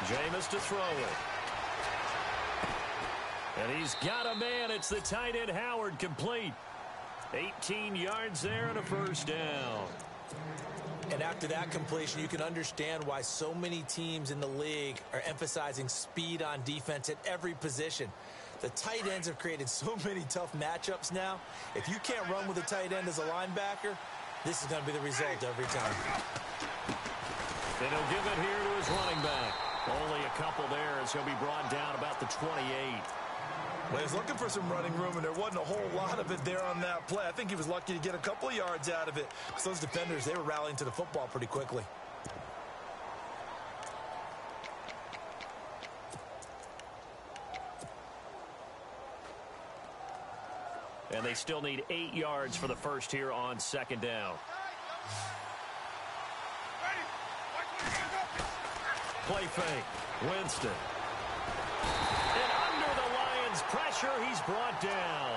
Jameis to throw it. And he's got a man. It's the tight end Howard, complete. 18 yards there and a first down. And after that completion, you can understand why so many teams in the league are emphasizing speed on defense at every position. The tight ends have created so many tough matchups now. If you can't run with a tight end as a linebacker, this is going to be the result every time. Then he'll give it here to his running back. Only a couple there as he'll be brought down about the 28. Well, he was looking for some running room, and there wasn't a whole lot of it there on that play. I think he was lucky to get a couple of yards out of it. So those defenders, they were rallying to the football pretty quickly. And they still need 8 yards for the first here on 2nd down. Play fake. Winston. And under the Lions' pressure, he's brought down.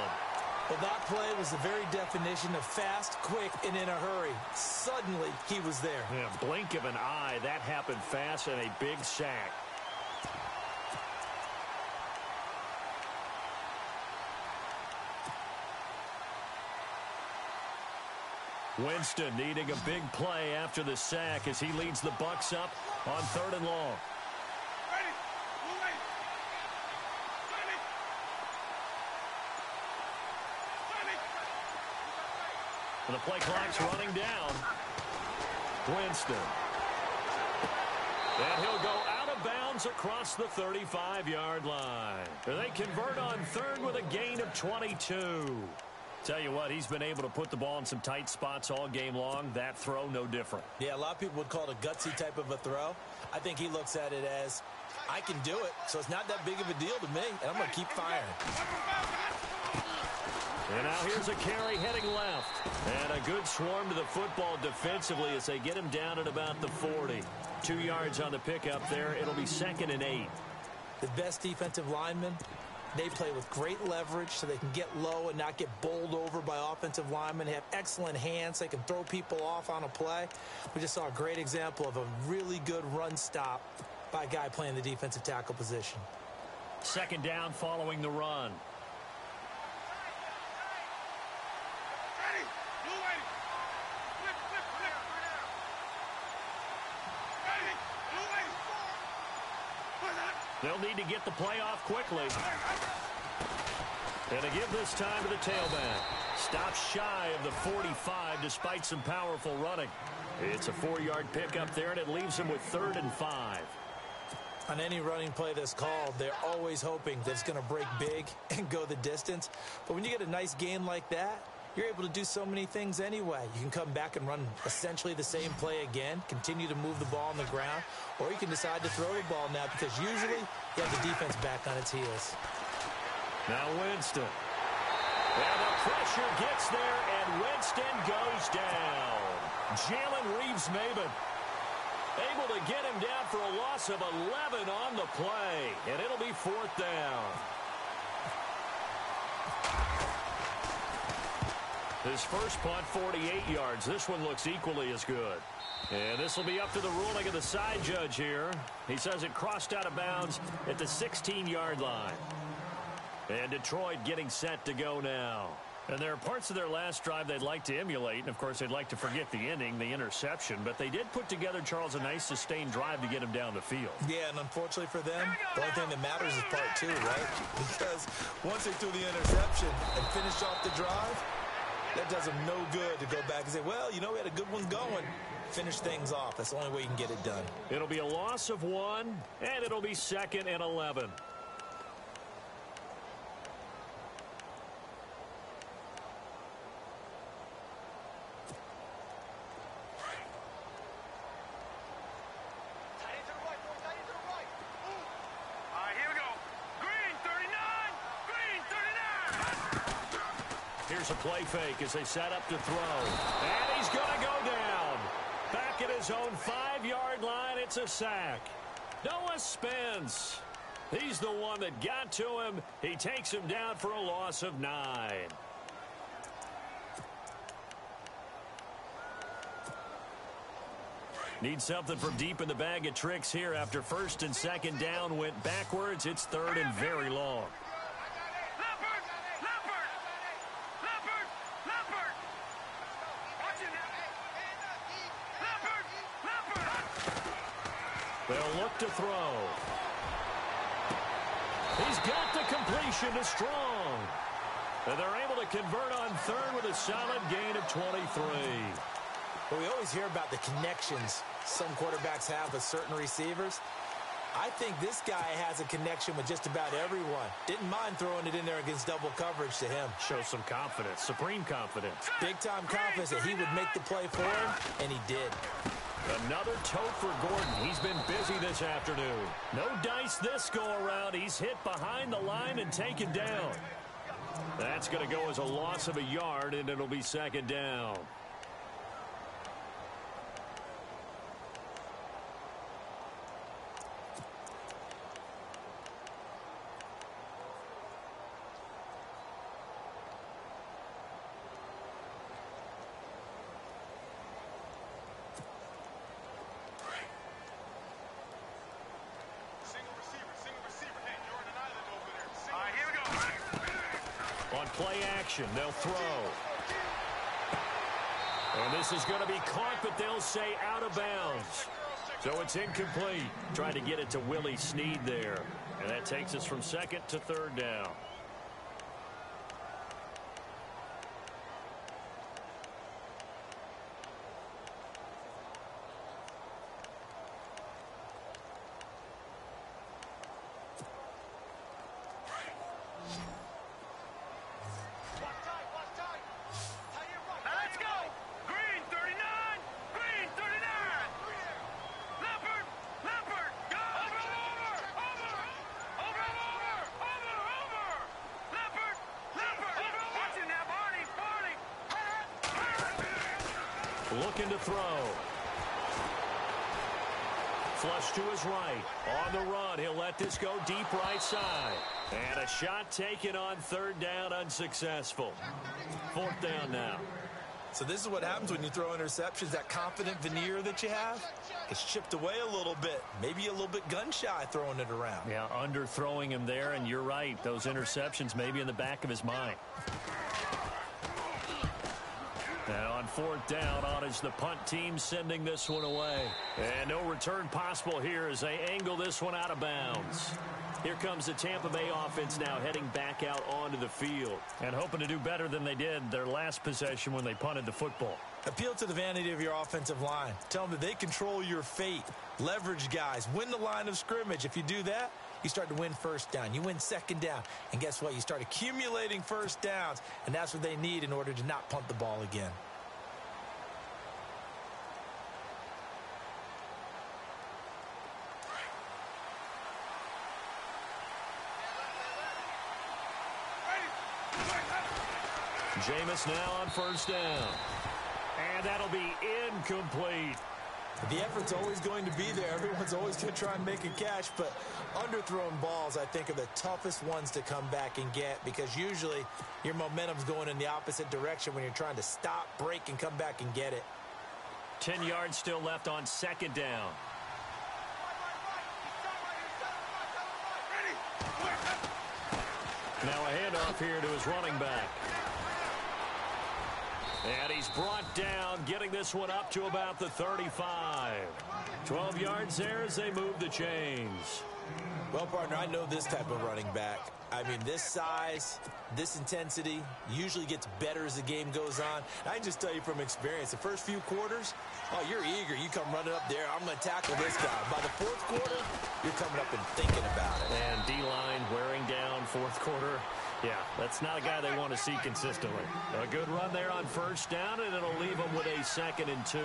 Well, that play was the very definition of fast, quick, and in a hurry. Suddenly, he was there. Yeah, blink of an eye. That happened fast and a big sack. Winston needing a big play after the sack as he leads the Bucs up on 3rd and long. And the play clock's running down. Winston. And he'll go out of bounds across the 35-yard line. They convert on 3rd with a gain of 22. Tell you what, he's been able to put the ball in some tight spots all game long. That throw, no different. Yeah, a lot of people would call it a gutsy type of a throw. I think he looks at it as, I can do it, so it's not that big of a deal to me, and I'm going to keep firing. And now here's a carry heading left. And a good swarm to the football defensively as they get him down at about the 40. 2 yards on the pickup there. It'll be 2nd and 8. The best defensive linemen, they play with great leverage so they can get low and not get bowled over by offensive linemen. They have excellent hands. They can throw people off on a play. We just saw a great example of a really good run stop by a guy playing the defensive tackle position. 2nd down following the run. They'll need to get the play off quickly. And to give this time to the tailback. Stops shy of the 45 despite some powerful running. It's a 4-yard pickup there, and it leaves him with 3rd and 5. On any running play that's called, they're always hoping that it's going to break big and go the distance. But when you get a nice gain like that, you're able to do so many things anyway. You can come back and run essentially the same play again, continue to move the ball on the ground, or you can decide to throw the ball now because usually you have the defense back on its heels. Now Winston. And the pressure gets there, and Winston goes down. Jalen Reeves-Maybin able to get him down for a loss of 11 on the play, and it'll be 4th down. His first punt, 48 yards. This one looks equally as good. And this will be up to the ruling of the side judge here. He says it crossed out of bounds at the 16-yard line. And Detroit getting set to go now. And there are parts of their last drive they'd like to emulate. And, of course, they'd like to forget the ending, the interception. But they did put together, Charles, a nice sustained drive to get him down the field. Yeah, and unfortunately for them, the only thing that matters is part 2, right? Because once they threw the interception and finished off the drive, that does them no good to go back and say, well, you know, we had a good one going. Finish things off. That's the only way you can get it done. It'll be a loss of 1, and it'll be 2nd and 11. Here's a play fake as they set up to throw. And he's going to go down. Back at his own 5-yard line, it's a sack. Noah Spence. He's the one that got to him. He takes him down for a loss of 9. Need something from deep in the bag of tricks here after 1st and 2nd down went backwards. It's 3rd and very long. They'll look to throw. He's got the completion to Strong. And they're able to convert on 3rd with a solid gain of 23. Well, we always hear about the connections some quarterbacks have with certain receivers. I think this guy has a connection with just about everyone. Didn't mind throwing it in there against double coverage to him. Shows some confidence, supreme confidence. Big-time confidence that he would make the play for him, and he did. Another toe for Gordon. He's been busy this afternoon. No dice this go-around. He's hit behind the line and taken down. That's going to go as a loss of a yard, and it'll be 2nd down. Play action. They'll throw. And this is going to be caught, but they'll say out of bounds. So it's incomplete. Trying to get it to Willie Snead there. And that takes us from 2nd to 3rd down. Looking to throw. Flush to his right. On the run, he'll let this go deep right side. And a shot taken on 3rd down, unsuccessful. 4th down now. So this is what happens when you throw interceptions. That confident veneer that you have gets chipped away a little bit. Maybe a little bit gun-shy throwing it around. Yeah, underthrowing him there, and you're right. Those interceptions may be in the back of his mind. Now on 4th down on as the punt team sending this one away. And no return possible here as they angle this one out of bounds. Here comes the Tampa Bay offense now heading back out onto the field and hoping to do better than they did their last possession when they punted the football. Appeal to the vanity of your offensive line. Tell them that they control your fate. Leverage guys. Win the line of scrimmage. If you do that, you start to win first down. You win second down. And guess what? You start accumulating first downs. And that's what they need in order to not punt the ball again. Jameis now on 1st down. And that'll be incomplete. The effort's always going to be there. Everyone's always going to try and make a catch, but underthrown balls, I think, are the toughest ones to come back and get because usually your momentum's going in the opposite direction when you're trying to stop, break, and come back and get it. 10 yards still left on 2nd down. Now a handoff here to his running back. And he's brought down, getting this one up to about the 35. 12 yards there as they move the chains. Well, partner, I know this type of running back. I mean, this size, this intensity usually gets better as the game goes on. I can just tell you from experience, the first few quarters, oh, you're eager. You come running up there. I'm going to tackle this guy. By the 4th quarter, you're coming up and thinking about it. And D-line wearing down 4th quarter. Yeah, that's not a guy they want to see consistently. A good run there on 1st down, and it'll leave them with a 2nd and 2.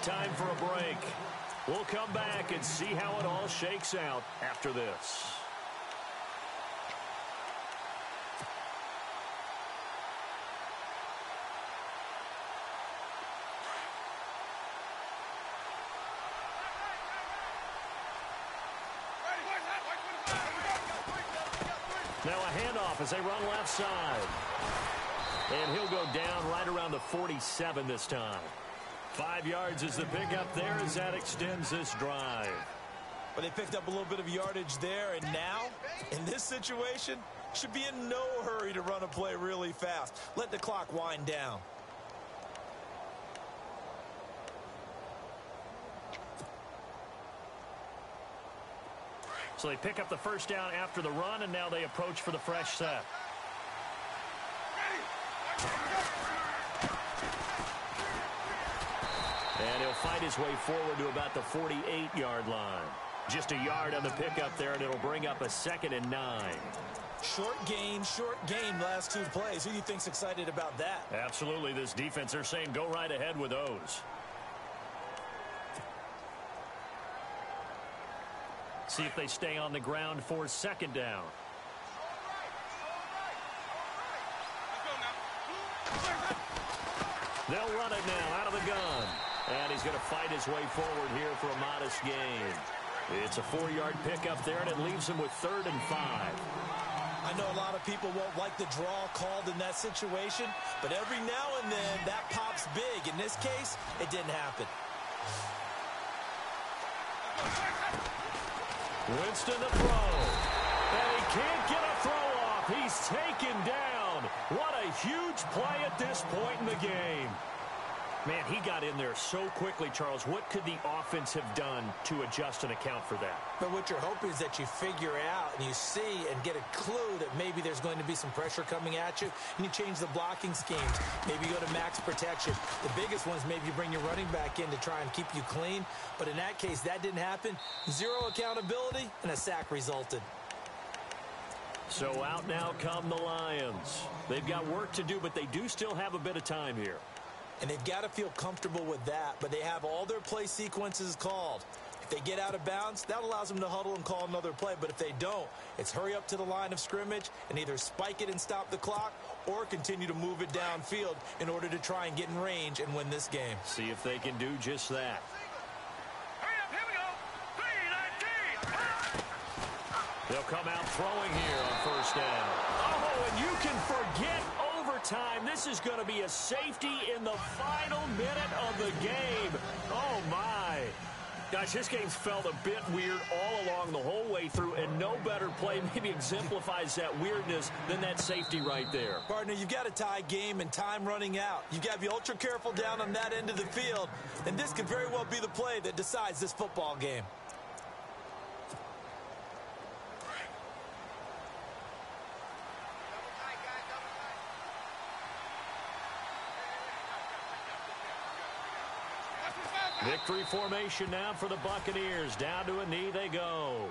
Time for a break. We'll come back and see how it all shakes out after this. Now a handoff as they run left side. And he'll go down right around the 47 this time. 5 yards is the pickup there as that extends this drive. But they picked up a little bit of yardage there, and now, in this situation, should be in no hurry to run a play really fast. Let the clock wind down. So they pick up the 1st down after the run, and now they approach for the fresh set. And he'll fight his way forward to about the 48-yard line. Just a yard on the pickup there, and it'll bring up a 2nd and 9. Short gain, last 2 plays. Who do you think's excited about that? Absolutely. This defense, they're saying go right ahead with those. See if they stay on the ground for 2nd down. They'll run it now out of the gun. And he's going to fight his way forward here for a modest gain. It's a 4-yard pickup there, and it leaves him with 3rd and 5. I know a lot of people won't like the draw called in that situation, but every now and then that pops big. In this case, it didn't happen. Winston the throw. And he can't get a throw off. He's taken down. What a huge play at this point in the game. Man, he got in there so quickly, Charles. What could the offense have done to adjust and account for that? But what you're hoping is that you figure out and you see and get a clue that maybe there's going to be some pressure coming at you, and you change the blocking schemes. Maybe you go to max protection. The biggest one is maybe you bring your running back in to try and keep you clean. But in that case, that didn't happen. 0 accountability, and a sack resulted. So out now come the Lions. They've got work to do, but they do still have a bit of time here. And they've got to feel comfortable with that, but they have all their play sequences called. If they get out of bounds, that allows them to huddle and call another play. But if they don't, it's hurry up to the line of scrimmage and either spike it and stop the clock or continue to move it downfield in order to try and get in range and win this game. See if they can do just that. Hurry up, here we go. 3-19. They'll come out throwing here on 1st down. Oh, time. This is going to be a safety in the final minute of the game. Oh, my. Gosh, this game's felt a bit weird all along the whole way through, and no better play maybe exemplifies that weirdness than that safety right there. Partner, you've got a tie game and time running out. You've got to be ultra careful down on that end of the field, and this could very well be the play that decides this football game. Victory formation now for the Buccaneers. Down to a knee they go.